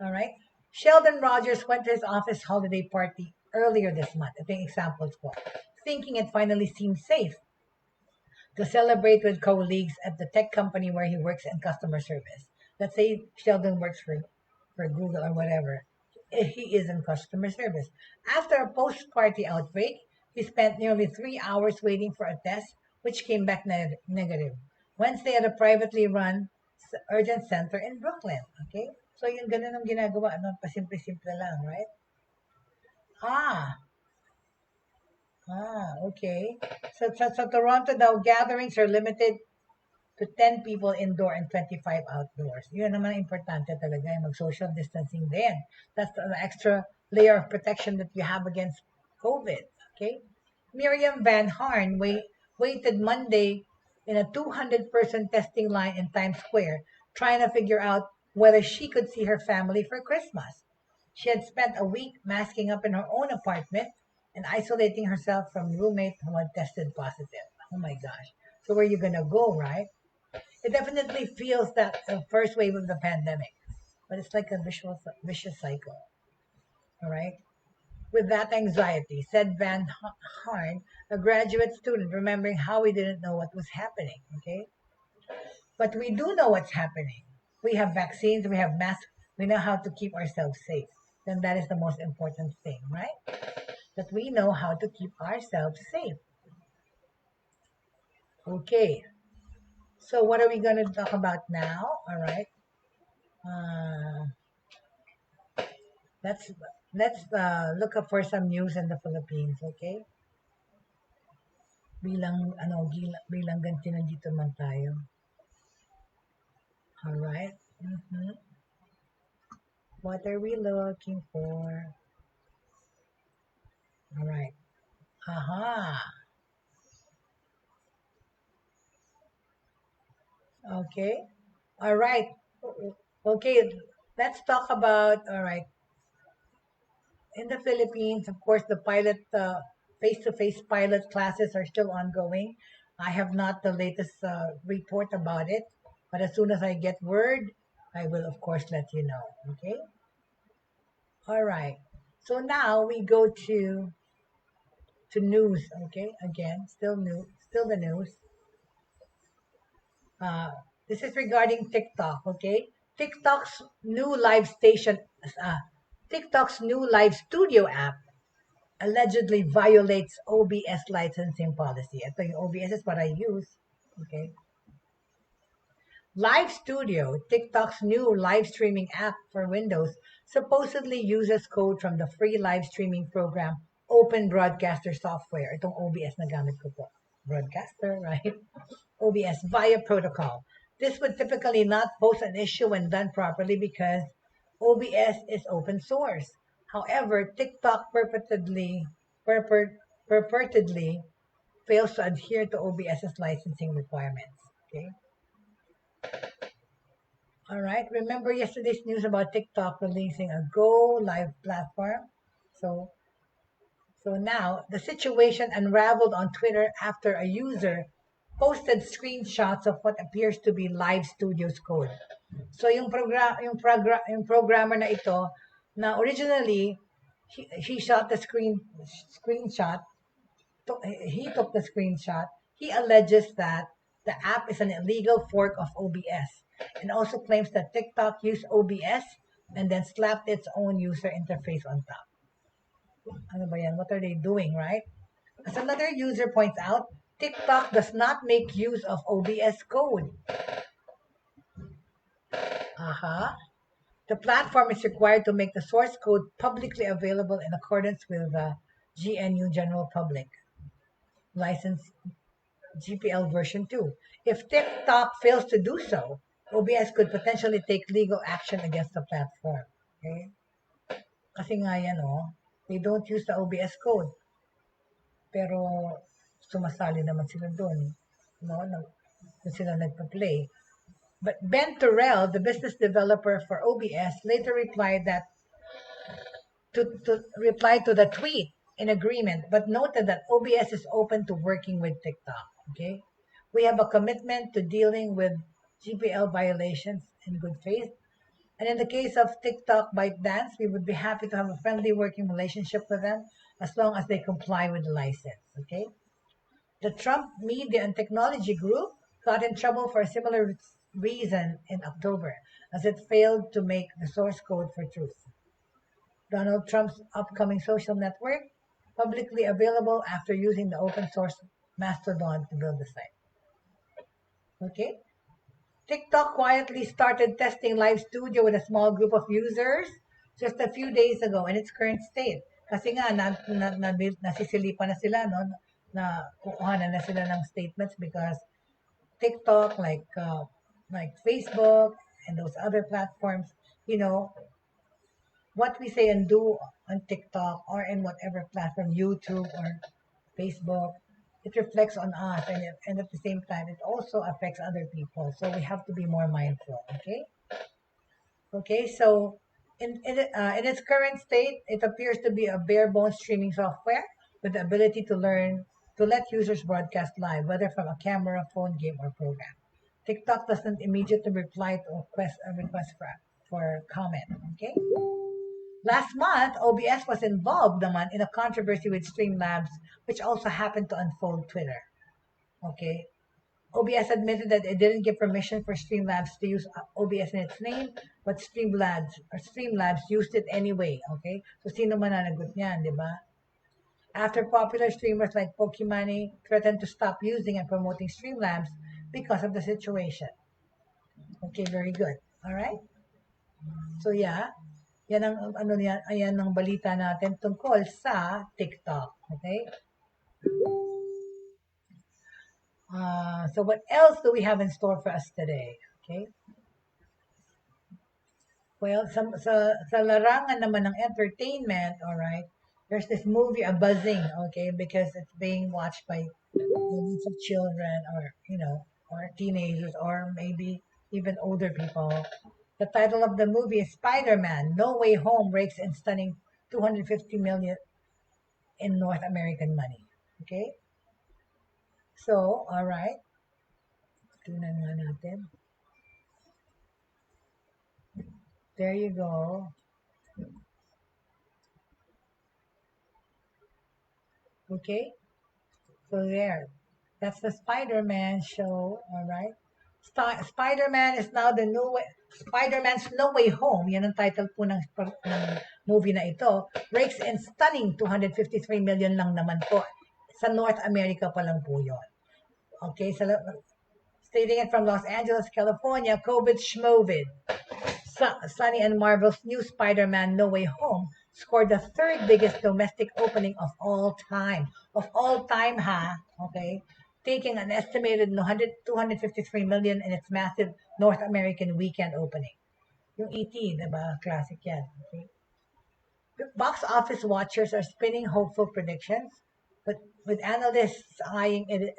All right. Sheldon Rogers went to his office holiday party earlier this month. I think examples for thinking it finally seemed safe to celebrate with colleagues at the tech company where he works in customer service. Let's say Sheldon works for Google or whatever. He is in customer service. After a post-party outbreak, he spent nearly 3 hours waiting for a test, which came back negative. Wednesday at a privately run urgent center in Brooklyn. Okay? So, yung ganun ang ginagawa, ano, pasimple-simple lang, right? Ah, okay. So Toronto daw, gatherings are limited to 10 people indoor and 25 outdoors. Yun naman ang importante talaga, yung mag-social distancing din. That's an extra layer of protection that you have against COVID. Okay? Miriam Van Harn waited Monday in a 200-person testing line in Times Square, trying to figure out whether she could see her family for Christmas. She had spent a week masking up in her own apartment and isolating herself from roommates who had tested positive. Oh my gosh. So where are you going to go, right? It definitely feels that the first wave of the pandemic, but it's like a vicious cycle. All right. With that anxiety, said Van Harn, a graduate student, remembering how we didn't know what was happening. Okay. But we do know what's happening. We have vaccines, we have masks, we know how to keep ourselves safe. Then that is the most important thing, right? That we know how to keep ourselves safe. Okay. So what are we going to talk about now? All right. Uh, let's look up for some news in the Philippines, okay? Bilang ganti nandito man tayo. All right. Mm-hmm. What are we looking for? All right. Aha. Okay. All right. Okay. Let's talk about, all right. In the Philippines, of course, the face-to-face pilot classes are still ongoing. I have not the latest report about it, but as soon as I get word, I will, of course, let you know. Okay? All right. So now we go to news. Okay? Again, still the news. Uh, this is regarding TikTok. Okay? TikTok's new live station, uh, TikTok's new live studio app allegedly violates OBS licensing policy. Ito yung OBS is what I use. Okay. Live Studio, TikTok's new live streaming app for Windows, supposedly uses code from the free live streaming program Open Broadcaster Software. Itong OBS na gamit ko po. Broadcaster, right? OBS via protocol. This would typically not pose an issue when done properly because OBS is open source. However, TikTok purportedly fails to adhere to OBS's licensing requirements. Okay. All right. Remember yesterday's news about TikTok releasing a Go Live platform? So now the situation unraveled on Twitter after a user posted screenshots of what appears to be Live Studio's code. So yung programmer na ito, na originally he shot the screenshot. He took the screenshot. He alleges that the app is an illegal fork of OBS and also claims that TikTok used OBS and then slapped its own user interface on top. Ano ba yan? What are they doing, right? As another user points out, TikTok does not make use of OBS code. The platform is required to make the source code publicly available in accordance with the GNU General Public License GPL version 2. If TikTok fails to do so, OBS could potentially take legal action against the platform. Okay? Kasi nga yan, they don't use the OBS code. Pero sumasali naman sila doon. No? Doon sila nagpa-play. But Ben Terrell, the business developer for OBS, later replied to the tweet in agreement, but noted that OBS is open to working with TikTok. Okay, we have a commitment to dealing with GPL violations in good faith, and in the case of TikTok ByteDance, we would be happy to have a friendly working relationship with them as long as they comply with the license. Okay, the Trump Media and Technology Group got in trouble for a similar reason in October, as it failed to make the source code for Truth, Donald Trump's upcoming social network, publicly available after using the open source Mastodon to build the site. Okay? TikTok quietly started testing Live Studio with a small group of users just a few days ago in its current state. Kasi nga, nasisilipan na sila, no? Na kukuhanan na sila ng statements because TikTok, like Facebook and those other platforms, what we say and do on TikTok or in whatever platform, YouTube or Facebook, it reflects on us, and at the same time, it also affects other people. So we have to be more mindful. Okay. Okay. So in its current state, it appears to be a bare bones streaming software with the ability to let users broadcast live, whether from a camera, phone, game, or program. TikTok doesn't immediately reply to a request for comment. Okay. Last month, OBS was involved naman in a controversy with Streamlabs, which also happened to unfold Twitter. Okay. OBS admitted that it didn't give permission for Streamlabs to use OBS in its name, but Streamlabs used it anyway. Okay. So sino mananagot niyan, di ba? After popular streamers like Pokimani threatened to stop using and promoting Streamlabs because of the situation. Okay, very good. All right. So yeah. Yan ang ayan ang balita natin tungkol sa TikTok. Okay? So what else do we have in store for us today? Okay? Well, sa larangan naman ng entertainment, all right, there's this movie, A Buzzing, okay, because it's being watched by millions of children or teenagers or maybe even older people. The title of the movie is Spider-Man: No Way Home rakes in stunning $250 million in North American money. Okay? So, all right. Tingnan nga natin. There you go. Okay? So there. That's the Spider-Man show, all right? Spider-Man is now the new way. Spider-Man's No Way Home, yan ang title po ng movie na ito, rakes in stunning 253 million lang naman po. Sa North America pa lang po yun. Okay, so stating it from Los Angeles, California, COVID Schmovid. Sunny and Marvel's new Spider-Man No Way Home scored the third biggest domestic opening of all time. Of all time, okay? Taking an estimated 253 million in its massive North American weekend opening. Yung E.T., diba? Classic yan. Okay? Box office watchers are spinning hopeful predictions, but with analysts eyeing it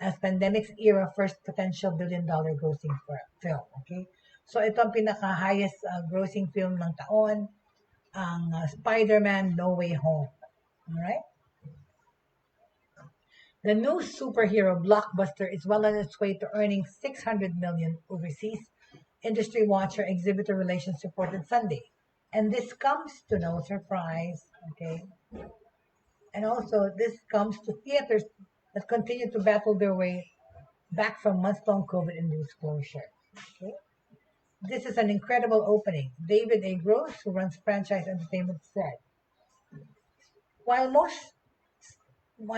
as pandemic's era first potential billion-dollar grossing film. Okay? So ito ang pinaka-highest grossing film ng taon, ang Spider-Man No Way Home. Alright? The new superhero blockbuster is well on its way to earning $600 million overseas, industry watcher Exhibitor Relations reported Sunday. And this comes to no surprise, okay? And also, this comes to theaters that continue to battle their way back from months-long COVID-induced closure. Okay? This is an incredible opening, David A. Gross, who runs Franchise Entertainment, said. While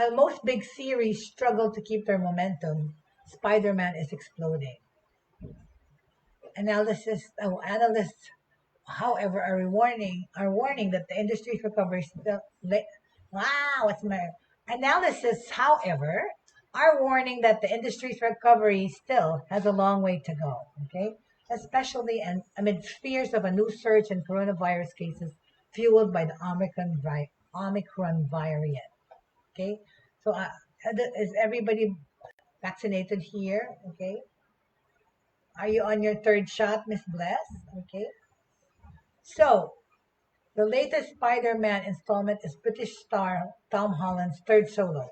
most big series struggle to keep their momentum, Spider-Man is exploding. Analysts, however, are warning that the industry's recovery still. Wow, what's my analysis? However, are warning that the industry's recovery still has a long way to go. Okay, especially amid fears of a new surge in coronavirus cases fueled by the Omicron variant. Okay, so is everybody vaccinated here? Okay, are you on your third shot, Miss Bless? Okay, so the latest Spider-Man installment is British star Tom Holland's third solo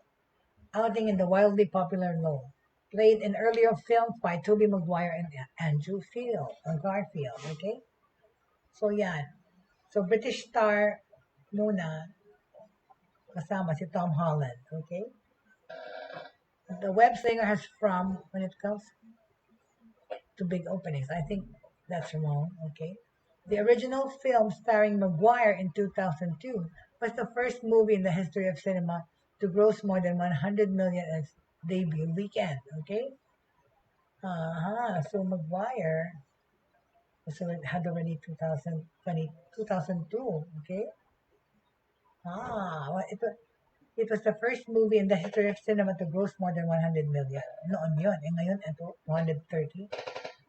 outing in the wildly popular role, played in earlier films by Tobey Maguire and Andrew Garfield. Okay, so yan. So British star muna kasama si Tom Holland. Okay, the web slinger has from when it comes to big openings. I think that's wrong. Okay. The original film starring Maguire in 2002 was the first movie in the history of cinema to gross more than 100 million at its debut weekend. Okay. So Maguire had already 2002. Okay. Well, it was the first movie in the history of cinema to gross more than 100 million. Noon yun. Ngayon, ito, 130.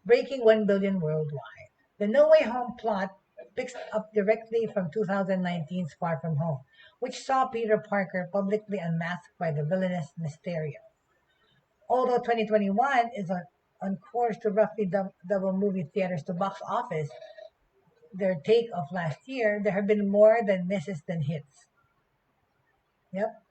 Breaking 1 billion worldwide. The No Way Home plot picks up directly from 2019's Far From Home, which saw Peter Parker publicly unmasked by the villainous Mysterio. Although 2021 is on course to roughly double movie theaters to box office, their take of last year, there have been more than misses than hits. Yep.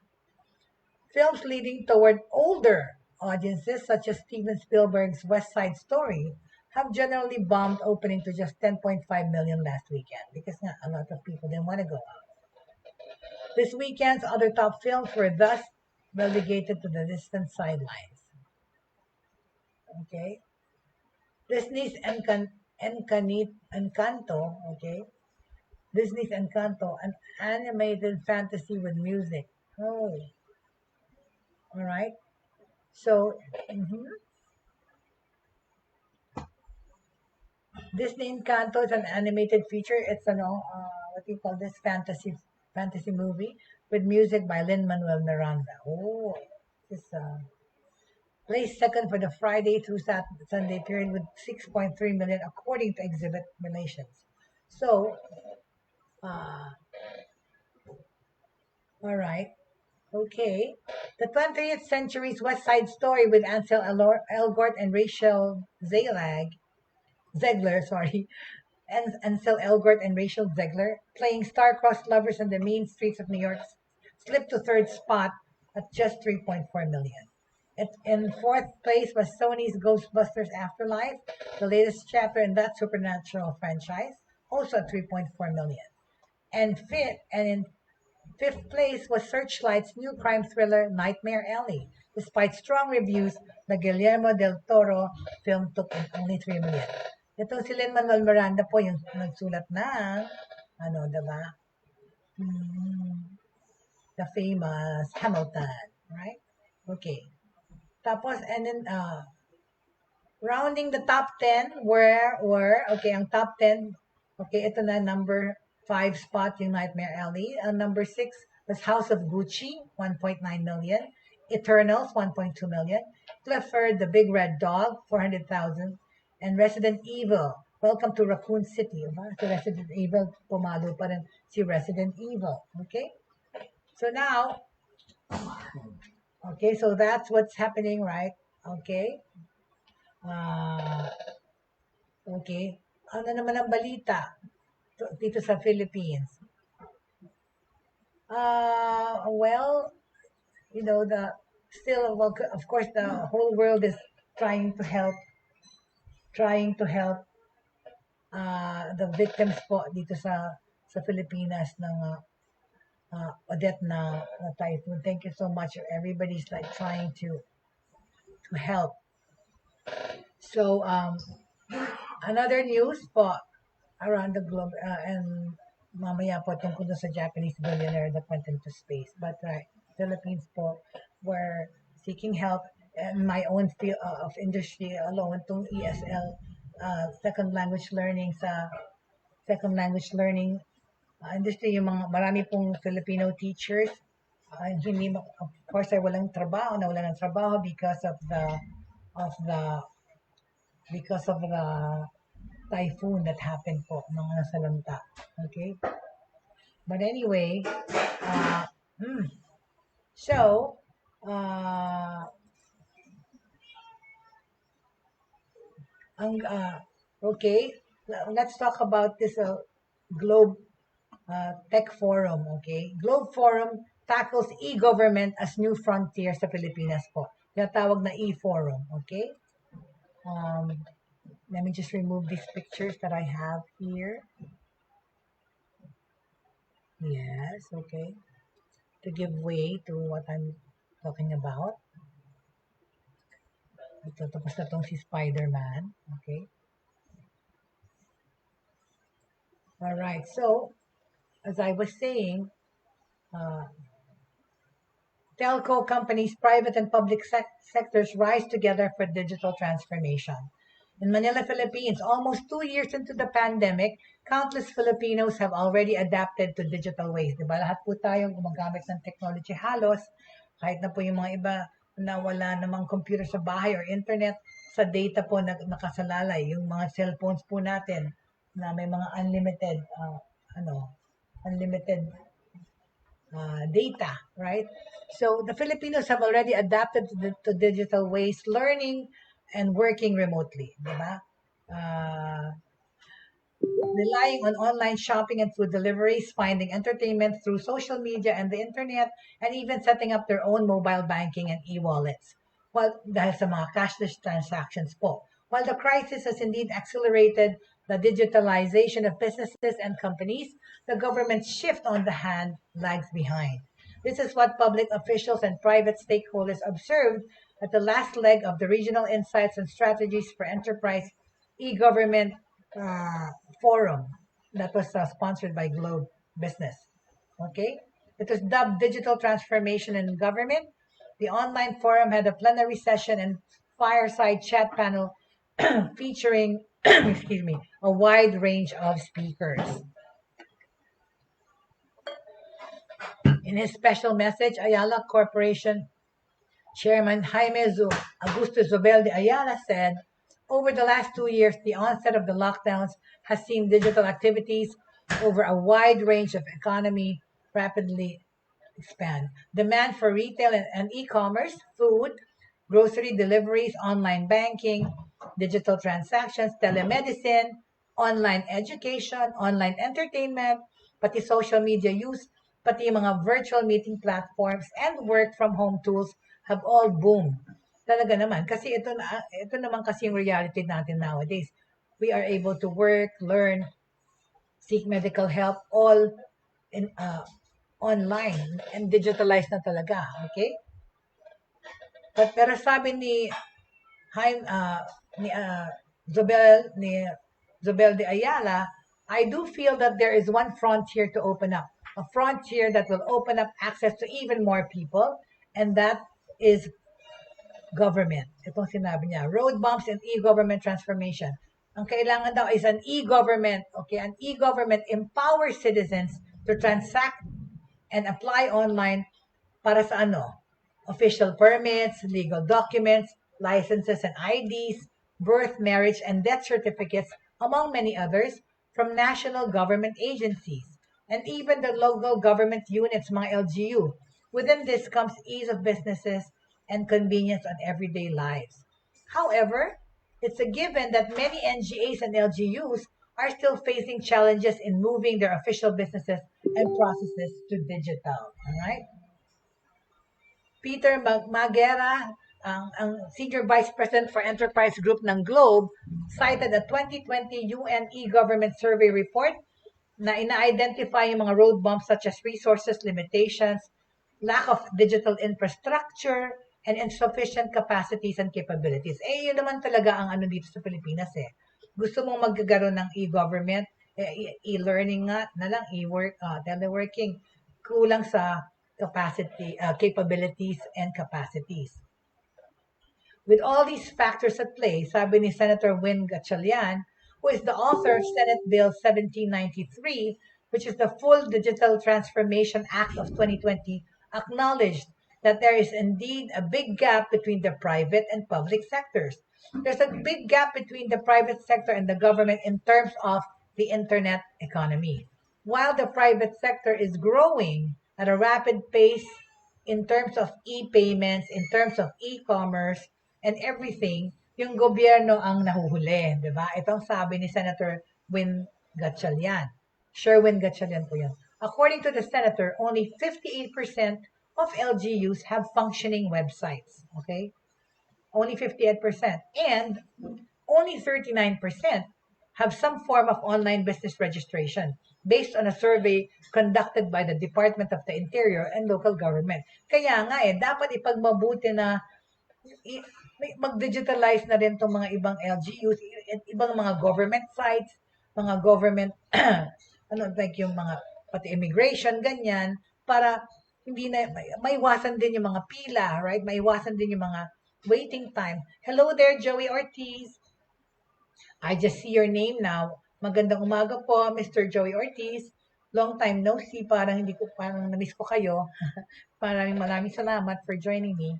Films leading toward older audiences, such as Steven Spielberg's West Side Story, have generally bombed, opening to just 10.5 million last weekend because a lot of people didn't want to go out. This weekend's other top films were thus relegated to the distant sidelines. Okay, Disney's Encanto. Okay, Disney's Encanto, an animated fantasy with music. Oh, all right. So, Disney Encanto is an animated feature. It's what do you call this fantasy movie with music by Lin-Manuel Miranda. Oh, it's placed second for the Friday through Sunday period with 6.3 million according to Exhibit Relations. So, all right. Okay. The 20th Century's West Side Story with Ansel Elgort and Rachel Zegler, and Ansel Elgort and Rachel Zegler, playing star-crossed lovers in the mean streets of New York, slipped to third spot at just 3.4 million. In fourth place was Sony's Ghostbusters Afterlife, the latest chapter in that supernatural franchise, also at 3.4 million. And in fifth place was Searchlight's new crime thriller Nightmare Alley. Despite strong reviews, the Guillermo del Toro film took in only 3 million. Ito si Lin-Manuel Miranda po yung nagsulat ng, diba? The famous Hamilton, right? Okay. Tapos, and then, rounding the top 10 were ang top 10, okay, ito na number 5 spot yung Nightmare Alley. Number 6 was House of Gucci, 1.9 million. Eternals, 1.2 million. Clifford, the Big Red Dog, 400,000. And Resident Evil, Welcome to Raccoon City. So Resident Evil, pumalo pa rin si Resident Evil. Okay? So now, okay, so that's what's happening, right? Okay? Okay. Ano naman ang balita dito sa Philippines? Well, of course, the whole world is trying to help the victims po dito sa Pilipinas ng Odette na typhoon. Thank you so much. Everybody's like trying to help. So, another news po around the globe, and mamaya po tungkol sa Japanese billionaire that went into space. But Philippines po were seeking help, and my own field of industry alone, itong ESL second language learning industry, yung mga marami pong Filipino teachers, hindi of course ay walang trabaho, nawalan ng trabaho because of the typhoon that happened po nung nasalanta. Okay? But anyway, so okay, let's talk about this Globe Tech Forum. Okay, Globe Forum tackles e-government as new frontier sa Pilipinas po. Tinatawag na e-forum. Okay. Let me just remove these pictures that I have here. Yes, okay. To give way to what I'm talking about. Ito, tapos na itong si Spider-Man. Okay. Alright, so, as I was saying, telco companies, private and public sectors rise together for digital transformation. In Manila, Philippines, almost 2 years into the pandemic, countless Filipinos have already adapted to digital ways. Diba? Lahat po tayong gumagamit ng technology halos, kahit na po yung mga iba na wala namang computer sa bahay or internet, sa data po nakasalalay. Yung mga cellphones po natin na may mga unlimited data, right? So the Filipinos have already adapted to digital ways, learning and working remotely, diba? Relying on online shopping and food deliveries, finding entertainment through social media and the internet, and even setting up their own mobile banking and e-wallets. Well, dahil sa mga cashless transactions po. While the crisis has indeed accelerated the digitalization of businesses and companies, the government's shift on the hand lags behind. This is what public officials and private stakeholders observed at the last leg of the Regional Insights and Strategies for Enterprise e-Government Forum that was sponsored by Globe Business. Okay? It was dubbed Digital Transformation in Government. The online forum had a plenary session and fireside chat panel featuring a wide range of speakers. In his special message, Ayala Corporation Chairman Jaime Augusto Zobel de Ayala said, over the last 2 years, the onset of the lockdowns has seen digital activities over a wide range of economy rapidly expand. Demand for retail and e-commerce, food, grocery deliveries, online banking, digital transactions, telemedicine, online education, online entertainment, pati social media use, pati mga virtual meeting platforms and work from home tools have all boomed. Talaga naman. Kasi ito naman kasi yung reality natin nowadays. We are able to work, learn, seek medical help, all in online and digitalized na talaga. Okay? Pero sabi ni Zobel de Ayala, I do feel that there is one frontier to open up. A frontier that will open up access to even more people, and that is government. Itong sinabi niya, road bumps and e-government transformation. Ang kailangan daw is an e-government. Okay, an e-government empowers citizens to transact and apply online para sa official permits, legal documents, licenses and IDs, birth, marriage, and death certificates, among many others, from national government agencies, and even the local government units, mga LGU. Within this comes ease of businesses and convenience on everyday lives. However, it's a given that many NGAs and LGUs are still facing challenges in moving their official businesses and processes to digital. All right? Peter Magera, ang Senior Vice President for Enterprise Group ng Globe, cited a 2020 UN e-government survey report na ina-identify yung mga road bumps such as resources limitations, lack of digital infrastructure, and insufficient capacities and capabilities. Yun naman talaga ang dito sa Pilipinas eh. Gusto mong magkakaroon ng e-government, e-learning nga na lang, e-work, teleworking, kulang sa capabilities and capacities. With all these factors at play, sabi ni Senator Win Gatchalian, who is the author of Senate Bill 1793, which is the Full Digital Transformation Act of 2020, acknowledged that there is indeed a big gap between the private and public sectors. There's a big gap between the private sector and the government in terms of the internet economy. While the private sector is growing at a rapid pace in terms of e-payments, in terms of e-commerce, and everything, yung gobyerno ang nahuhuli, di ba? Ito ang sabi ni Senator Win Gatchalian. Sherwin Gatchalian po yan. According to the senator, only 58% of LGUs have functioning websites. Okay? Only 58%. And only 39% have some form of online business registration based on a survey conducted by the Department of the Interior and Local Government. Kaya nga dapat ipagmabuti na mag-digitalize na rin itong mga ibang LGUs, ibang mga government sites, mga government, like yung mga, pati immigration, ganyan, para hindi na, maiwasan din yung mga pila, right? Maiwasan din yung mga waiting time. Hello there, Joey Ortiz. I just see your name now. Magandang umaga po, Mr. Joey Ortiz. Long time no see, parang na-miss ko kayo. Maraming salamat for joining me.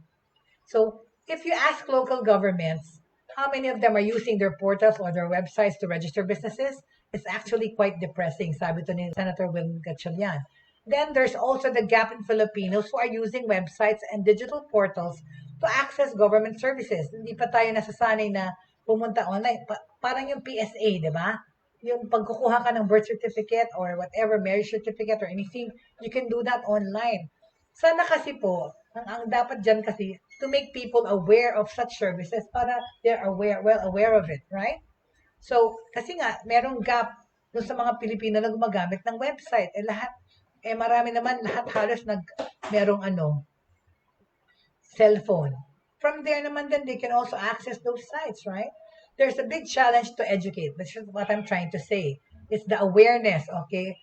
So, if you ask local governments how many of them are using their portals or their websites to register businesses, it's actually quite depressing, sabi to ni Senator Will Gatchalian. Then there's also the gap in Filipinos who are using websites and digital portals to access government services. Hindi pa tayo nasasanay na pumunta online. Parang yung PSA, di ba? Yung pagkukuha ka ng birth certificate or whatever, marriage certificate or anything, you can do that online. Sana kasi po, ang dapat dyan kasi, to make people aware of such services para they're well aware of it, right? So, kasi nga, merong gap dun sa mga Pilipino na gumagamit ng website. Marami naman, lahat halos merong cellphone. From there naman then, they can also access those sites, right? There's a big challenge to educate. That's what I'm trying to say. It's the awareness, okay?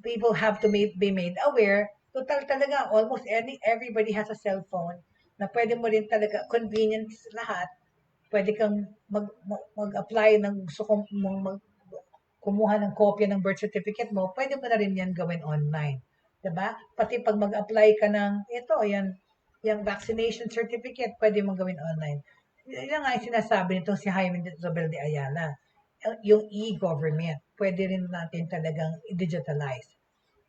People have to be made aware. Total talaga, almost everybody has a cellphone na pwede mo rin talaga, convenience lahat. Pwede kang mag-apply ng gusto mong kumuha ng kopya ng birth certificate mo, pwede mo na rin yan gawin online. Diba? Pati pag mag-apply ka ng yung vaccination certificate, pwede mo gawin online. Yan nga yung sinasabi nitong si Jaime Isabel de Ayala. Yung e-government, pwede rin natin talagang i-digitalize.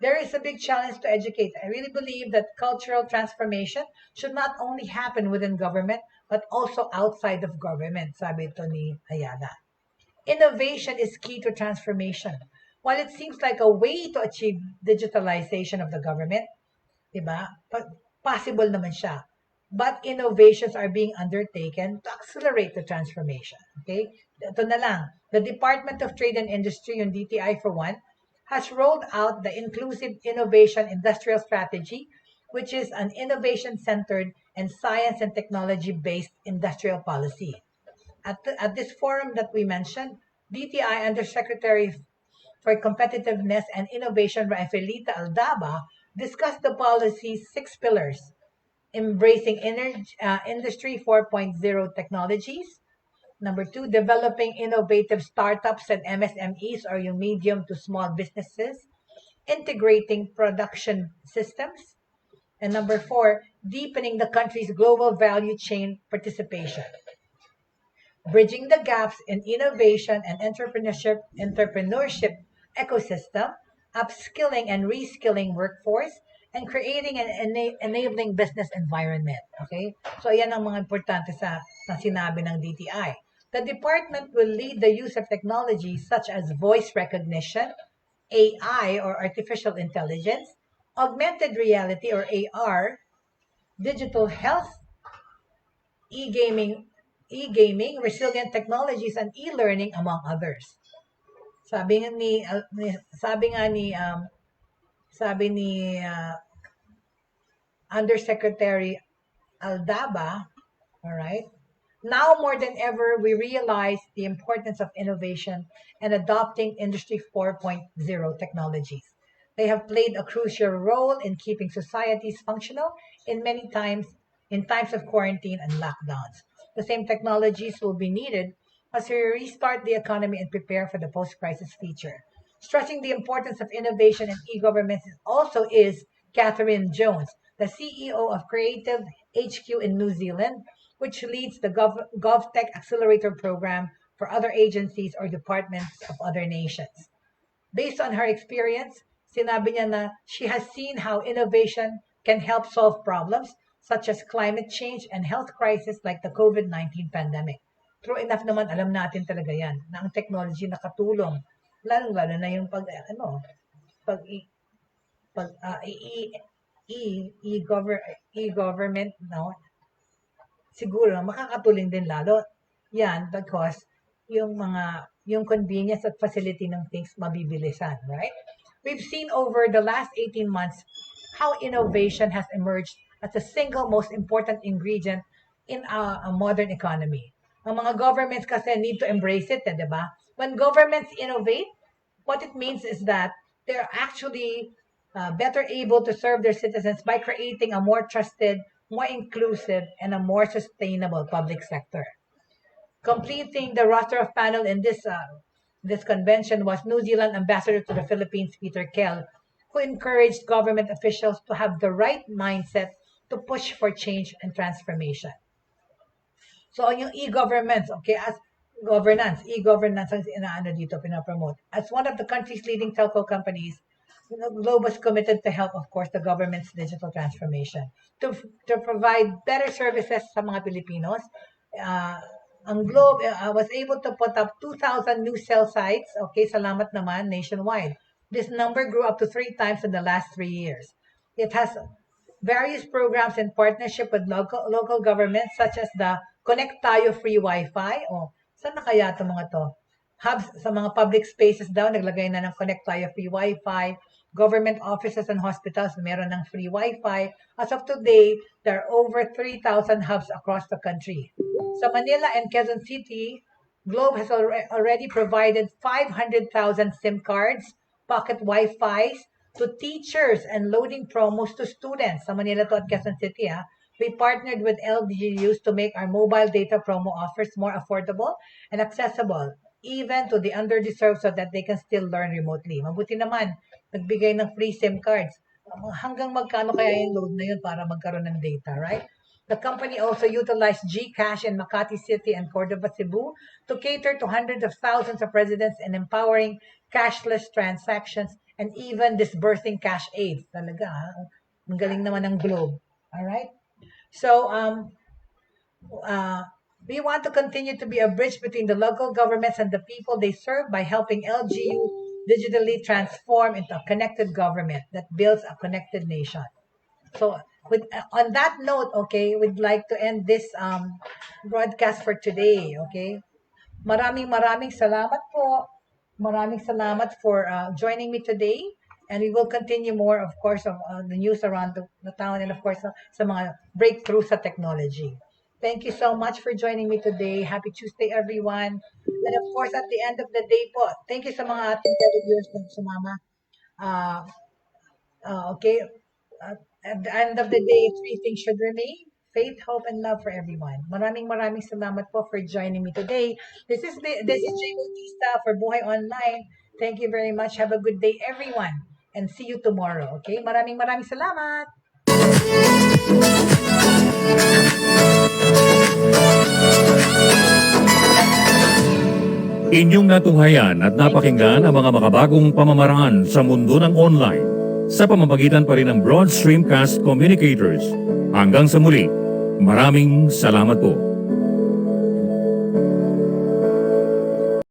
There is a big challenge to educate. I really believe that cultural transformation should not only happen within government, but also outside of government, sabi ito ni Ayala. Innovation is key to transformation. While it seems like a way to achieve digitalization of the government, diba? Possible naman siya. But innovations are being undertaken to accelerate the transformation. Okay? Ito na lang. The Department of Trade and Industry, yung DTI for one, has rolled out the Inclusive Innovation Industrial Strategy, which is an innovation-centered and science and technology-based industrial policy. At this forum that we mentioned, DTI Undersecretary for Competitiveness and Innovation, Rafaelita Aldaba, discussed the policy's 6 pillars: embracing Industry 4.0 technologies. Number 2, developing innovative startups and MSMEs or yung medium to small businesses. Integrating production systems. And number 4, deepening the country's global value chain participation. Bridging the gaps in innovation and entrepreneurship ecosystem, upskilling and reskilling workforce, and creating an enabling business environment. Okay? So, yan ang mga importante sa sinabi ng DTI. The department will lead the use of technologies such as voice recognition, AI or artificial intelligence, augmented reality or AR, digital health, e-gaming, resilient technologies, and e-learning, among others. Sabi ni Undersecretary Aldaba, all right? Now more than ever, we realize the importance of innovation and adopting Industry 4.0 technologies. They have played a crucial role in keeping societies functional in times of quarantine and lockdowns. the same technologies will be needed as we restart the economy and prepare for the post-crisis future. Stressing the importance of innovation and e-government also is Catherine Jones, the CEO of Creative HQ in New Zealand, which leads the GovTech Accelerator Program for other agencies or departments of other nations. Based on her experience, sinabi niya na she has seen how innovation can help solve problems such as climate change and health crisis like the COVID-19 pandemic. True enough naman, alam natin talaga yan, na ang technology nakatulong, lalong-lalo na yung e-government, no? Siguro makakatulong din lalo yan because yung convenience at facility ng things mabibilisan, right? We've seen over the last 18 months how innovation has emerged as the single most important ingredient in a modern economy. Ang mga governments kasi need to embrace it, di ba? When governments innovate, what it means is that they're actually better able to serve their citizens by creating a more trusted, more inclusive, and a more sustainable public sector. Completing the roster of panel in this convention was New Zealand Ambassador to the Philippines, Peter Kell, who encouraged government officials to have the right mindset to push for change and transformation. So, yung e-governments, okay, as e-governance ang inaano dito, pinapromote. As one of the country's leading telco companies, Globe was committed to help, of course, the government's digital transformation. To provide better services sa mga Pilipinos, ang Globe was able to put up 2,000 new cell sites, okay, salamat naman, nationwide. This number grew up to 3 times in the last 3 years. It has various programs in partnership with local governments such as the Connect Tayo Free Wi-Fi. Saan na kaya ito mga to? Hubs sa mga public spaces daw, naglagay na ng Connect Tayo Free Wi-Fi. Government offices and hospitals, meron ng free Wi-Fi. As of today, there are over 3,000 hubs across the country. Sa Manila and Quezon City, Globe has already provided 500,000 SIM cards, pocket Wi-Fis to teachers and loading promos to students. Sa Manila to at Quezon City, we partnered with LGUs to make our mobile data promo offers more affordable and accessible, even to the underdeserved so that they can still learn remotely. Mabuti naman, nagbigay ng free SIM cards. Hanggang magkano kaya yung load na yun para magkaroon ng data, right? The company also utilized GCash in Makati City and Cordova, Cebu to cater to hundreds of thousands of residents and empowering cashless transactions and even disbursing cash aid. Talaga, ang galing naman ng Globe. All right? So, we want to continue to be a bridge between the local governments and the people they serve by helping LGU digitally transform into a connected government that builds a connected nation. So, on that note, okay, we'd like to end this broadcast for today, okay? Maraming salamat po. Maraming salamat for joining me today. And we will continue more, of course, of the news around the town and, of course, sa mga breakthroughs sa technology. Thank you so much for joining me today. Happy Tuesday, everyone. And, of course, at the end of the day po, thank you sa mga ating televiewers na sumama. Okay. At the end of the day, 3 things should remain: faith, hope, and love for everyone. Maraming salamat po for joining me today. This is Jay Bautista for Buhay Online. Thank you very much. Have a good day, everyone. And see you tomorrow. Okay? Maraming salamat. Inyong natunghayan at napakinggan ang mga makabagong pamamaraan sa mundo ng online sa pamamagitan pa rin ng Broad Stream Cast Communicators. Hanggang sa muli, maraming salamat po.